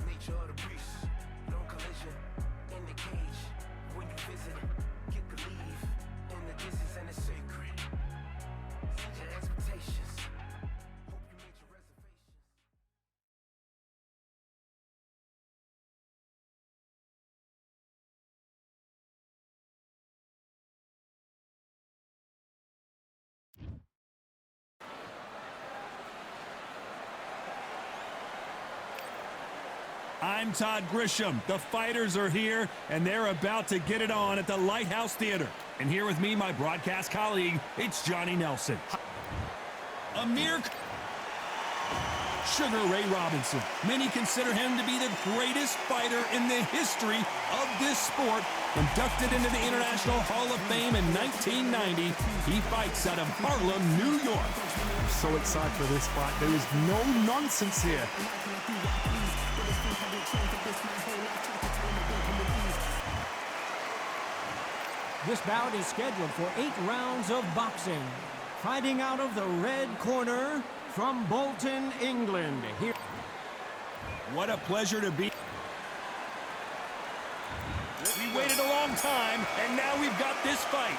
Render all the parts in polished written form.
Nature of the beast, no collision in the cage. When you visit, get believe in the distance and the sacred. Set your expectations. Hope you made your reservations. I'm Todd Grisham. The fighters are here, and they're about to get it on at the Lighthouse Theater. And here with me, my broadcast colleague, it's Johnny Nelson. Amir Sugar Ray Robinson. Many consider him to be the greatest fighter in the history of this sport. Inducted into the International Hall of Fame in 1990, he fights out of Harlem, New York. I'm so excited for this fight. There is no nonsense here. This bout is scheduled for 8 rounds of boxing. Fighting out of the red corner from Bolton, England. Here. What a pleasure to be. We waited a long time, and now we've got this fight.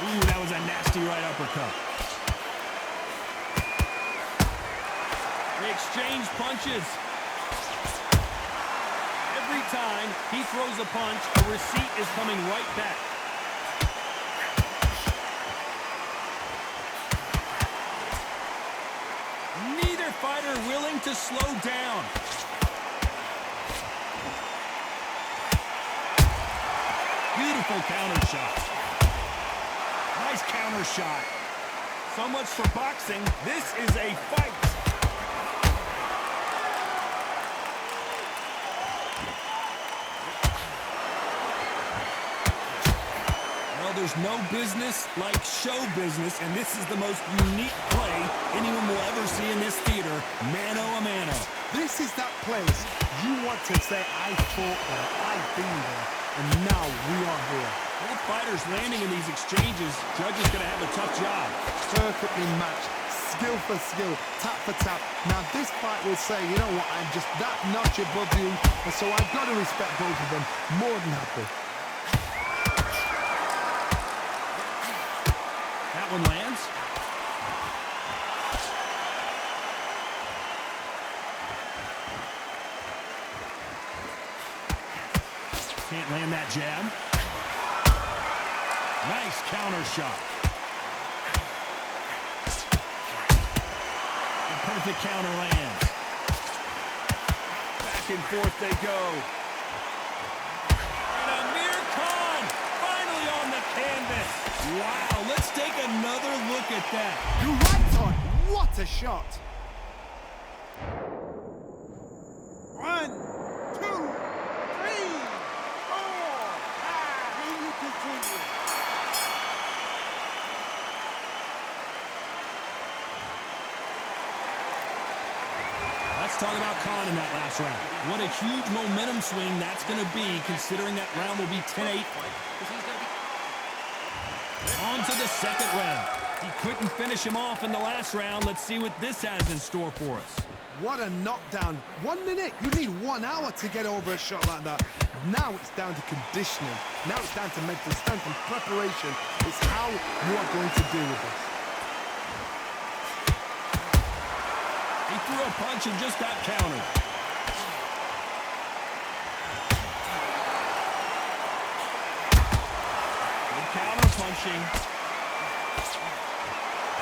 Ooh, that was a nasty right uppercut. They exchange punches. Every time he throws a punch, a receipt is coming right back. Neither fighter willing to slow down. Beautiful counter shot. Nice counter shot. So much for boxing. This is a fight. There's no business like show business, and this is the most unique play anyone will ever see in this theater, mano a mano. This is that place you want to say, I fought there, I've been there, and now we are here. Both fighters landing in these exchanges, Judge is going to have a tough job. Perfectly matched, skill for skill, tap for tap. Now this fight will say, you know what, I'm just that notch above you, and so I've got to respect both of them more than happy. One lands. Can't land that jab. Nice counter shot. A perfect counter lands. Back and forth they go. And Amir Khan finally on the canvas. Wow, let's take another look at that. You're right, Todd. What a shot. 1, 2, 3, 4, 5. And you continue. Let's talk about Khan in that last round. What a huge momentum swing that's going to be, considering that round will be 10-8. On to the second round. He couldn't finish him off in the last round. Let's see what this has in store for us. What a knockdown. 1 minute. You need 1 hour to get over a shot like that. Now it's down to conditioning. Now it's down to mental strength and preparation. It's how you are going to deal with this. He threw a punch and just got countered. Good counter punching.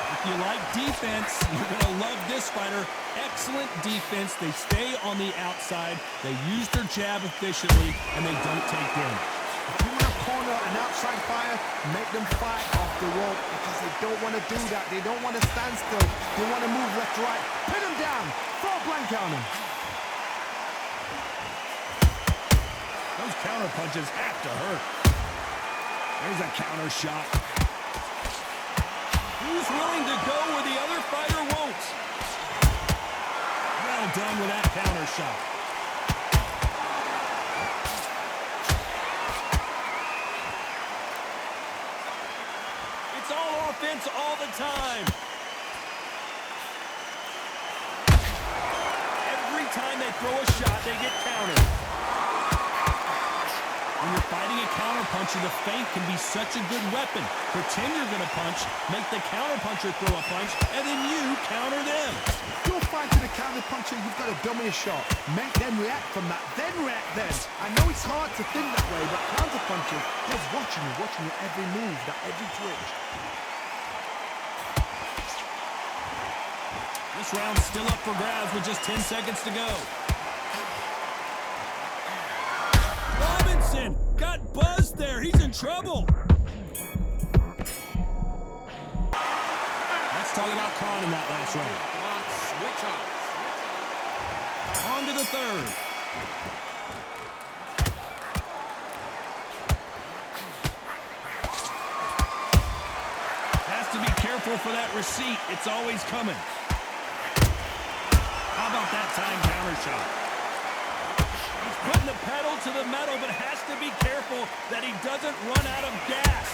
If you like defense, you're going to love this fighter. Excellent defense. They stay on the outside. They use their jab efficiently, and they don't take damage. If you're in a corner corner, an outside fire, make them fight off the rope because they don't want to do that. They don't want to stand still. They want to move left to right. Pin them down. Throw a blanket on them. Those counter punches have to hurt. There's a counter shot. Who's willing to go where the other fighter won't? Well done with that counter shot. It's all offense all the time. Every time they throw a shot, they get countered. When you're fighting a counterpuncher, the feint can be such a good weapon. Pretend you're going to punch, make the counterpuncher throw a punch, and then you counter them. If you're fighting a counterpuncher, you've got to dummy a shot. Make them react from that, then react then. I know it's hard to think that way, but counterpunching, they're watching your every move, that every twitch. This round's still up for grabs with just 10 seconds to go. Robinson got buzzed there. He's in trouble. Let's talk about Khan in that last round. Switch on. On to the third. Has to be careful for that receipt. It's always coming. How about that time counter shot? He's putting the pedal to the metal, but has to be careful that he doesn't run out of gas.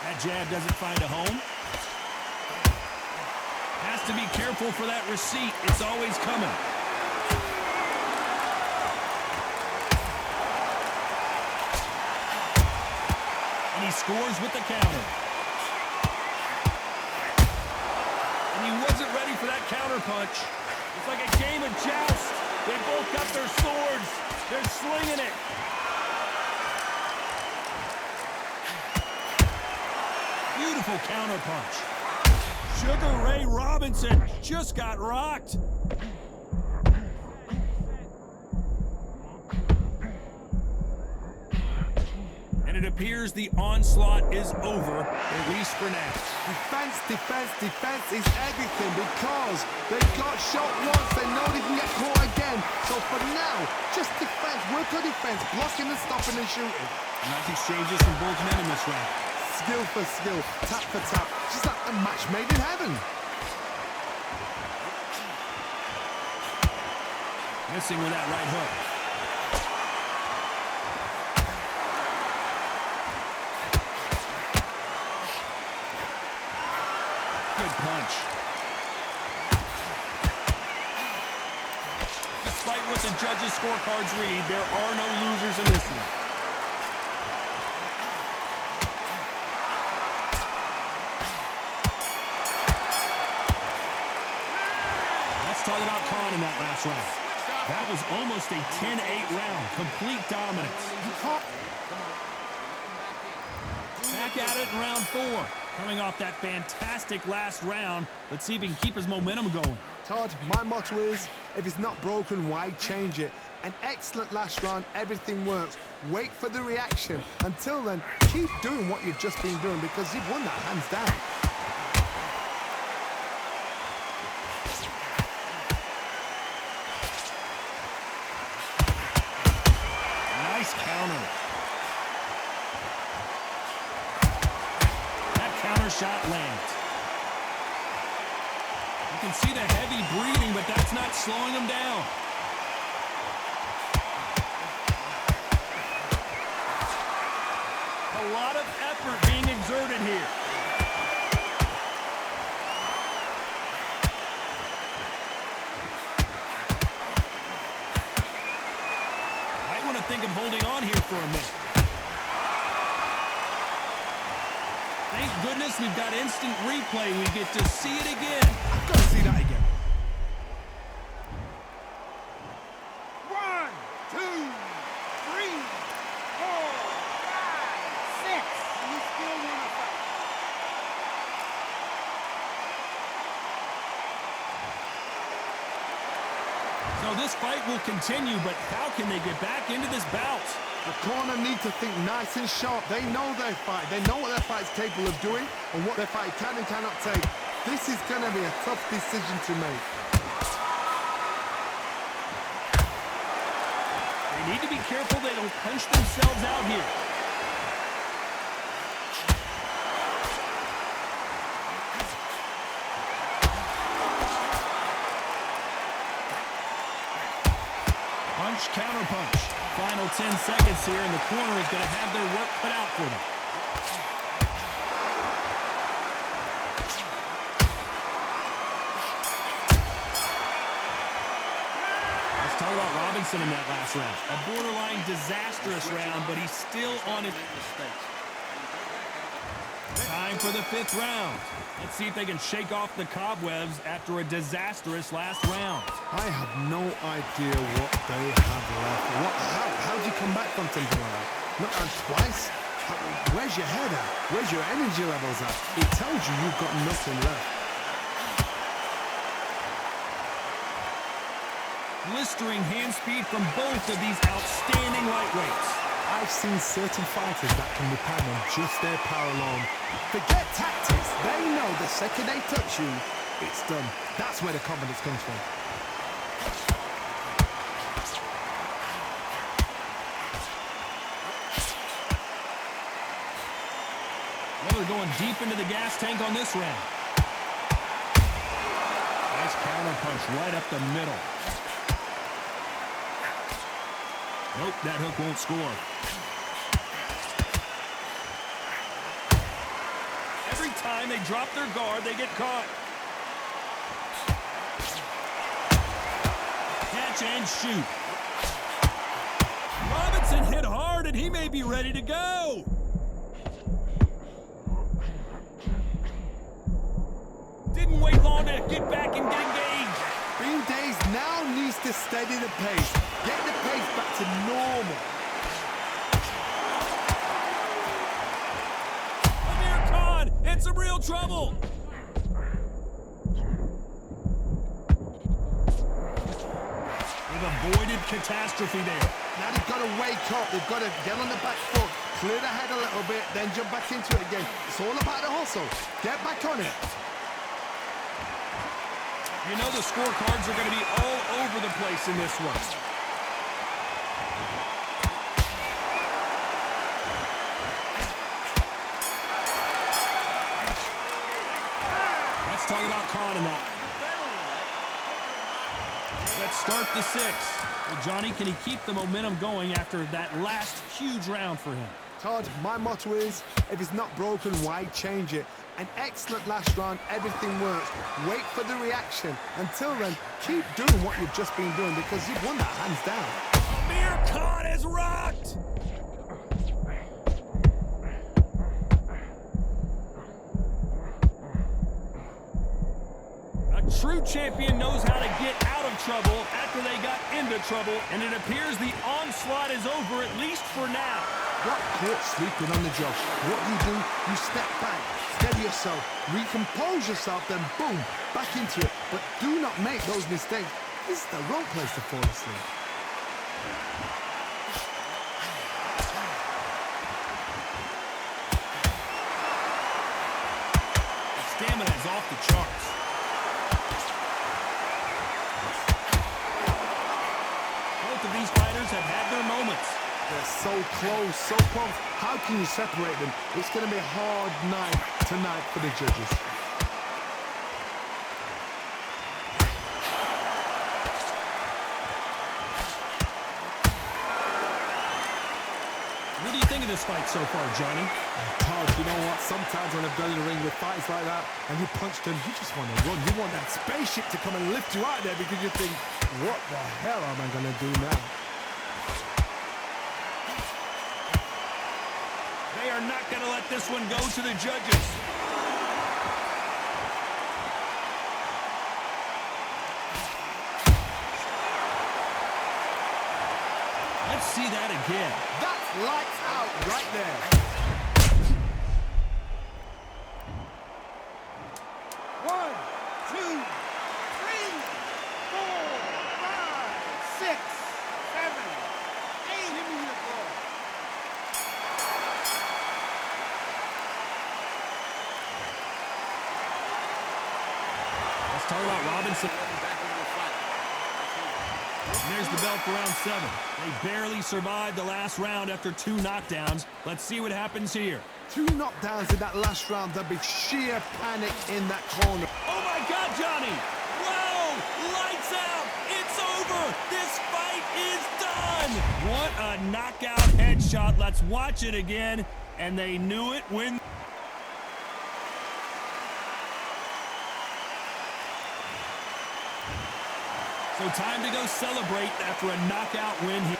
That jab doesn't find a home. Has to be careful for that receipt. It's always coming. And he scores with the counter. And he wasn't ready for that counter punch. It's like a game of joust. They both got their swords. They're slinging it. Beautiful counter punch. Sugar Ray Robinson just got rocked. And it appears the onslaught is over, at least for now. Defense, defense, defense is everything because they got shot once, they know they can get caught again. So for now, just defense, work on defense, blocking and stopping and shooting. Nice exchanges from both men in this round. Skill for skill, tap for tap, just like a match made in heaven. Missing with that right hook. Good punch. Despite what the judges' scorecards read, there are no losers in this one. Let's talk about Khan in that last round. That was almost a 10-8 round. Complete dominance. Back at it in round 4. Coming off that fantastic last round. Let's see if he can keep his momentum going. Todd, my motto is, if it's not broken, why change it? An excellent last round, everything works. Wait for the reaction. Until then, keep doing what you've just been doing because you've won that hands down. Nice counter. That counter shot lands. You can see the heavy breathing, but that's not slowing him down. A lot of effort being exerted here. Might want to think of holding on here for a minute. Thank goodness we've got instant replay. We get to see it again. I've got to see that again. 1, 2, 3, 4, 5, 6. You still want to fight? So this fight will continue, but how can they get back into this bout? The corner need to think nice and sharp. They know their fight. They know what their fight's capable of doing and what their fight can and cannot take. This is going to be a tough decision to make. They need to be careful they don't punch themselves out here. Punch, counter punch. Final 10 seconds here, and the corner is going to have their work cut out for them. Let's talk about Robinson in that last round. A borderline disastrous round, but he's still on his mistakes. Time for the 5th round. Let's see if they can shake off the cobwebs after a disastrous last round. I have no idea what they have left. How do you come back from something like that? Not on twice? Where's your head at? Where's your energy levels at? It tells you you've got nothing left. Blistering hand speed from both of these outstanding lightweights. I've seen certain fighters that can depend on just their power alone. Forget tactics. They know the second they touch you, it's done. That's where the confidence comes from. Miller going deep into the gas tank on this round. Nice counter punch right up the middle. Nope, that hook won't score. Every time they drop their guard, they get caught. Catch and shoot. Robinson hit hard, and he may be ready to go. Didn't wait long to get back and get engaged. Bean Days now needs to steady the pace. Get the pace back to normal. Amir Khan in some real trouble. They've avoided catastrophe there. Now they've got to wake up. They've got to get on the back foot, clear the head a little bit, then jump back into it again. It's all about the hustle. Get back on it. You know the scorecards are going to be all over the place in this one. Let's talk about Khan in that. Let's start the 6th. Well, Johnny, can he keep the momentum going after that last huge round for him? Todd, my motto is, if it's not broken, why change it? An excellent last round, everything works. Wait for the reaction. Until then, keep doing what you've just been doing because you've won that hands down. Amir Khan is rocked! A true champion knows how to get out of trouble after they got into trouble, and it appears the onslaught is over, at least for now. Got caught sleeping on the job. What do? You step back, steady yourself, recompose yourself, then boom, back into it. But do not make those mistakes. This is the wrong place to fall asleep. The stamina is off the charts. Both of these fighters have had their moments. They're so close, so close. How can you separate them? It's going to be a hard night tonight for the judges. What do you think of this fight so far, Johnny? Todd, you know what? Sometimes when I've done in the ring with fights like that, and you punch them, you just want to run. You want that spaceship to come and lift you out there because you think, what the hell am I going to do now? They are not going to let this one go to the judges. Let's see that again. That's lights out right there. 1, 2, 3, 4, 5, Talk about Robinson. And there's the bell for round 7. They barely survived the last round after 2 knockdowns. Let's see what happens here. 2 knockdowns in that last round. There'll be sheer panic in that corner. Oh my God, Johnny! Whoa! Lights out! It's over! This fight is done! What a knockout headshot. Let's watch it again. And they knew it when... So time to go celebrate after a knockout win here.